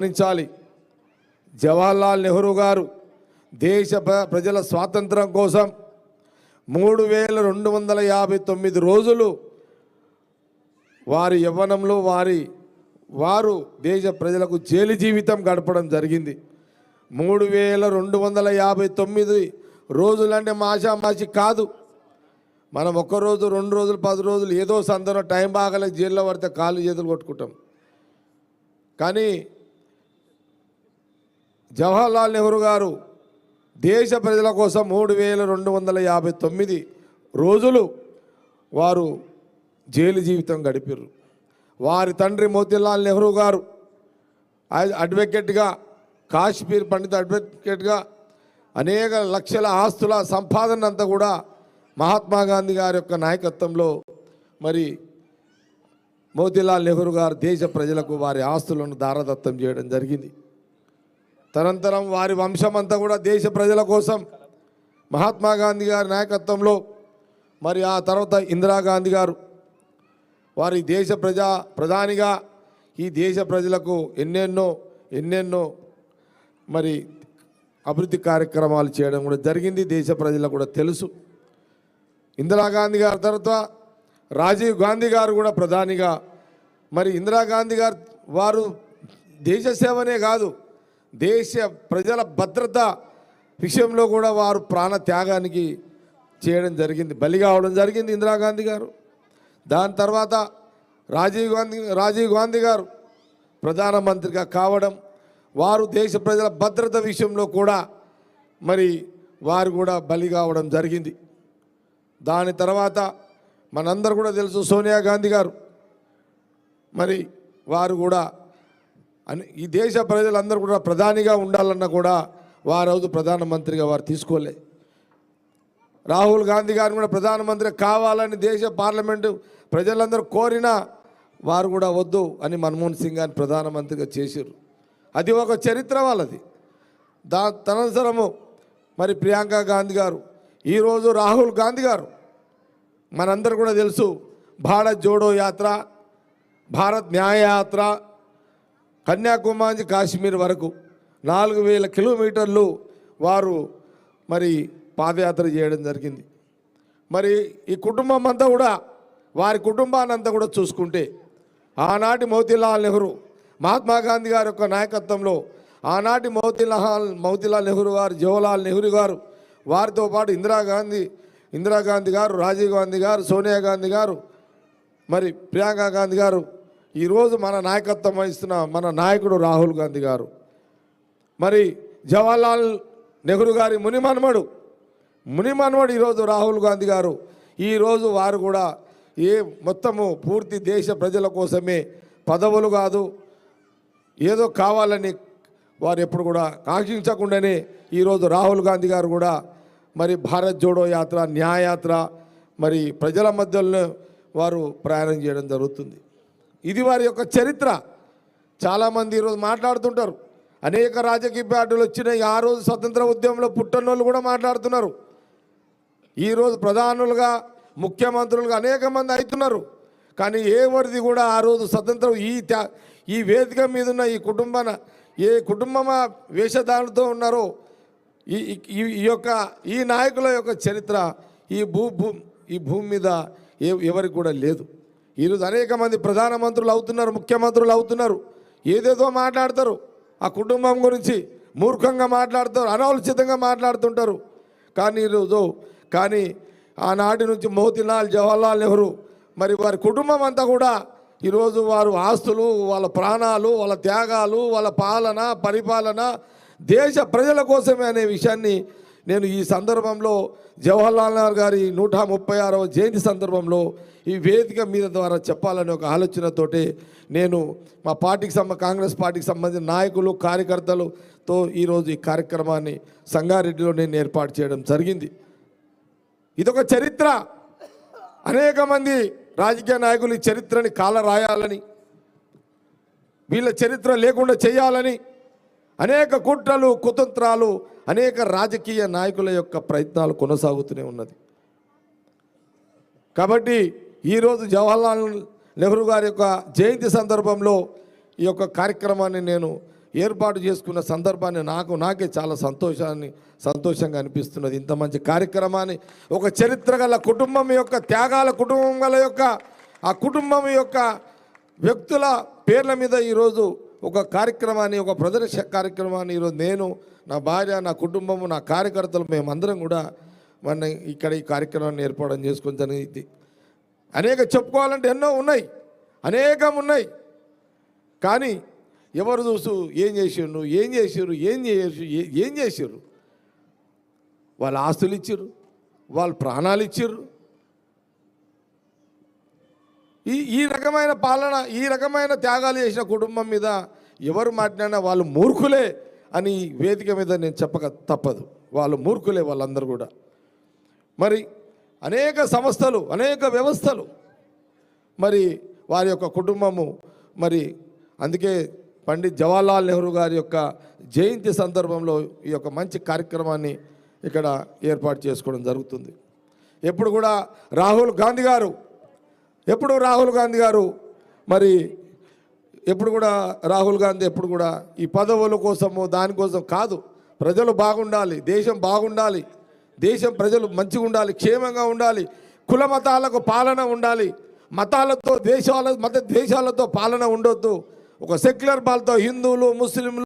గమనించాలి. జవహర్లాల్ నెహ్రూ గారు దేశ ప్రజల స్వాతంత్రం కోసం 3259 రోజులు వారి యవ్వనంలో వారు దేశ ప్రజలకు జైలు జీవితం గడపడం జరిగింది. 3259 రోజులంటే మాషామాషి కాదు. మనం ఒక్కరోజు 2 రోజులు 10 రోజులు ఏదో సందర్భం టైం బాగలేక జైల్లో పడితే కాళ్ళు చేతులు కొట్టుకుంటాం. కానీ జవహర్లాల్ నెహ్రూ గారు దేశ ప్రజల కోసం 3259 రోజులు వారు జైలు జీవితం గడిపారు. వారి తండ్రి మోతీలాల్ నెహ్రూ గారు అడ్వకేట్గా, కాశ్మీర్ పండిత అడ్వకేట్గా అనేక లక్షల ఆస్తుల సంపాదన అంతా కూడా మహాత్మా గాంధీ గారి యొక్క నాయకత్వంలో మరి మోతీలాల్ నెహ్రూ గారు దేశ ప్రజలకు వారి ఆస్తులను దారదత్తం చేయడం జరిగింది. తనంతరం వారి వంశం అంతా కూడా దేశ ప్రజల కోసం మహాత్మా గాంధీ గారి నాయకత్వంలో మరి ఆ తర్వాత ఇందిరాగాంధీ గారు వారి దేశ ప్రధానిగా ఈ దేశ ప్రజలకు ఎన్నెన్నో మరి అభివృద్ధి కార్యక్రమాలు చేయడం కూడా జరిగింది. దేశ ప్రజలకు కూడా తెలుసు. ఇందిరాగాంధీ గారి తర్వాత రాజీవ్ గాంధీ గారు కూడా ప్రధానిగా మరి ఇందిరాగాంధీ గారు వారు దేశ సేవనే కాదు, దేశ ప్రజల భద్రత విషయంలో కూడా వారు ప్రాణ త్యాగానికి చేయడం జరిగింది, బలి కావడం జరిగింది ఇందిరాగాంధీ గారు. దాని తర్వాత రాజీవ్ గాంధీ గారు ప్రధానమంత్రిగా కావడం, వారు దేశ ప్రజల భద్రత విషయంలో కూడా మరి వారు కూడా బలి కావడం జరిగింది. దాని తర్వాత మనందరూ కూడా తెలుసు సోనియా గాంధీ గారు మరి వారు కూడా ఈ దేశ ప్రజలందరూ కూడా ప్రధానిగా ఉండాలన్నా కూడా వారు ప్రధానమంత్రిగా వారు తీసుకోలే. రాహుల్ గాంధీ గారు కూడా ప్రధానమంత్రి కావాలని దేశ పార్లమెంటు ప్రజలందరూ కోరినా వారు కూడా వద్దు అని మన్మోహన్ సింగ్ గారిని ప్రధానమంత్రిగా చేశారు. అది ఒక చరిత్ర వాళ్ళది. తదనంతరము మరి ప్రియాంక గాంధీ గారు, ఈరోజు రాహుల్ గాంధీ గారు మనందరూ కూడా తెలుసు భారత్ జోడో యాత్ర, భారత్ న్యాయ యాత్ర, కన్యాకుమారి కాశ్మీర్ వరకు 4000 కిలోమీటర్లు వారు మరి పాదయాత్ర చేయడం జరిగింది. మరి ఈ కుటుంబం అంతా కూడా వారి కుటుంబాన్ని అంతా కూడా చూసుకుంటే ఆనాటి మోతీలాల్ నెహ్రూ మహాత్మా గాంధీ గారి యొక్క నాయకత్వంలో ఆనాటి మోతీలాల్ నెహ్రూ గారు, జవహర్లాల్ నెహ్రూ గారు, వారితో పాటు ఇందిరాగాంధీ గారు, రాజీవ్ గాంధీ గారు, సోనియా గాంధీ గారు, మరి ప్రియాంక గాంధీ గారు, ఈరోజు మన నాయకత్వం వహిస్తున్న మన నాయకుడు రాహుల్ గాంధీ గారు, మరి జవహర్లాల్ నెహ్రూ గారి మునిమన్మడు ఈరోజు రాహుల్ గాంధీ గారు. ఈరోజు వారు కూడా మొత్తము పూర్తి దేశ ప్రజల కోసమే, పదవులు కాదు ఏదో కావాలని వారు ఎప్పుడు కూడా కాంక్షించకుండానే ఈరోజు రాహుల్ గాంధీ గారు కూడా మరి భారత్ జోడో యాత్ర, న్యాయయాత్ర మరి ప్రజల మధ్యలో వారు ప్రయాణం చేయడం జరుగుతుంది. ఇది వారి యొక్క చరిత్ర. చాలామంది ఈరోజు మాట్లాడుతుంటారు, అనేక రాజకీయ పార్టీలు వచ్చినాయి. ఆ రోజు స్వతంత్ర ఉద్యమంలో పుట్టనోళ్ళు కూడా మాట్లాడుతున్నారు. ఈరోజు ప్రధానులుగా, ముఖ్యమంత్రులుగా అనేక మంది అవుతున్నారు. కానీ ఎవరిది కూడా ఆ రోజు స్వతంత్రం ఈ వేదిక మీద ఉన్న ఏ కుటుంబ వేషధారణతో ఉన్నారో ఈ నాయకుల యొక్క చరిత్ర ఈ భూమి మీద ఎవరికి కూడా లేదు. ఈరోజు అనేక మంది ప్రధానమంత్రులు అవుతున్నారు, ముఖ్యమంత్రులు అవుతున్నారు, ఏదేదో మాట్లాడతారు, ఆ కుటుంబం గురించి మూర్ఖంగా మాట్లాడతారు, అనాలోచితంగా మాట్లాడుతుంటారు. కానీ ఆనాటి నుంచి జవహర్లాల్ నెహ్రూ మరి వారి కుటుంబం అంతా కూడా ఈరోజు వారు ఆస్తులు, వాళ్ళ ప్రాణాలు, వాళ్ళ త్యాగాలు, వాళ్ళ పరిపాలన దేశ ప్రజల కోసమే అనే విషయాన్ని నేను ఈ సందర్భంలో జవహర్లాల్ నెహ్రూ గారి 136వ జయంతి సందర్భంలో ఈ వేదిక మీద ద్వారా చెప్పాలనే ఒక ఆలోచనతోటి నేను మా కాంగ్రెస్ పార్టీకి సంబంధించిన నాయకులు, కార్యకర్తలతో ఈరోజు ఈ కార్యక్రమాన్ని సంగారెడ్డిలో నేను ఏర్పాటు చేయడం జరిగింది. ఇదొక చరిత్ర. అనేక మంది రాజకీయ నాయకులు ఈ చరిత్రని రాయాలని, వీళ్ళ చరిత్ర లేకుండా చేయాలని అనేక కుట్రలు, కుతంత్రాలు, అనేక రాజకీయ నాయకుల యొక్క ప్రయత్నాలు కొనసాగుతూనే ఉన్నది. కాబట్టి ఈరోజు జవహర్లాల్ నెహ్రూ గారి యొక్క జయంతి సందర్భంలో ఈ యొక్క కార్యక్రమాన్ని నేను ఏర్పాటు చేసుకున్న సందర్భాన్ని నాకే చాలా సంతోషంగా అనిపిస్తున్నది. ఇంత మంచి కార్యక్రమాన్ని ఒక చరిత్ర గల కుటుంబం యొక్క త్యాగాల కుటుంబం గల యొక్క ఆ కుటుంబం యొక్క వ్యక్తుల పేర్ల మీద ఈరోజు ఒక కార్యక్రమాన్ని, ఒక ప్రదర్శన కార్యక్రమాన్ని ఈరోజు నేను, నా భార్య, నా కుటుంబము, నా కార్యకర్తలు మేమందరం కూడా మన ఇక్కడ ఈ కార్యక్రమాన్ని ఏర్పాటు చేసుకొని జరిగింది. అనేక చెప్పుకోవాలంటే ఎన్నో ఉన్నాయి, అనేకం ఉన్నాయి. కానీ ఎవరు చూసు ఏం చేసిర్రు, వాళ్ళ ఆస్తులు ఇచ్చిర్రు, వాళ్ళ ప్రాణాలు ఇచ్చిర్రు. ఈ రకమైన పాలన, ఈ రకమైన త్యాగాలు చేసిన కుటుంబం మీద ఎవరు మాట్లాడినా వాళ్ళు మూర్ఖులే అని వేదిక మీద నేను చెప్పక తప్పదు. వాళ్ళు మూర్ఖులే వాళ్ళందరూ కూడా. మరి అనేక సంస్థలు, అనేక వ్యవస్థలు, మరి వారి యొక్క కుటుంబము, మరి అందుకే పండిత్ జవహర్లాల్ నెహ్రూ గారి యొక్క జయంతి సందర్భంలో ఈ యొక్క మంచి కార్యక్రమాన్ని ఇక్కడ ఏర్పాటు చేసుకోవడం జరుగుతుంది. ఎప్పుడు కూడా రాహుల్ గాంధీ గారు మరి ఎప్పుడు కూడా ఈ పదవుల కోసము దానికోసం కాదు. ప్రజలు బాగుండాలి, దేశం బాగుండాలి, దేశం ప్రజలు మంచిగా ఉండాలి, క్షేమంగా ఉండాలి, కుల మతాలకు పాలన ఉండాలి, మత దేశాలతో పాలన ఉండొద్దు. ఒక సెక్యులర్ పాలతో హిందువులు, ముస్లింలు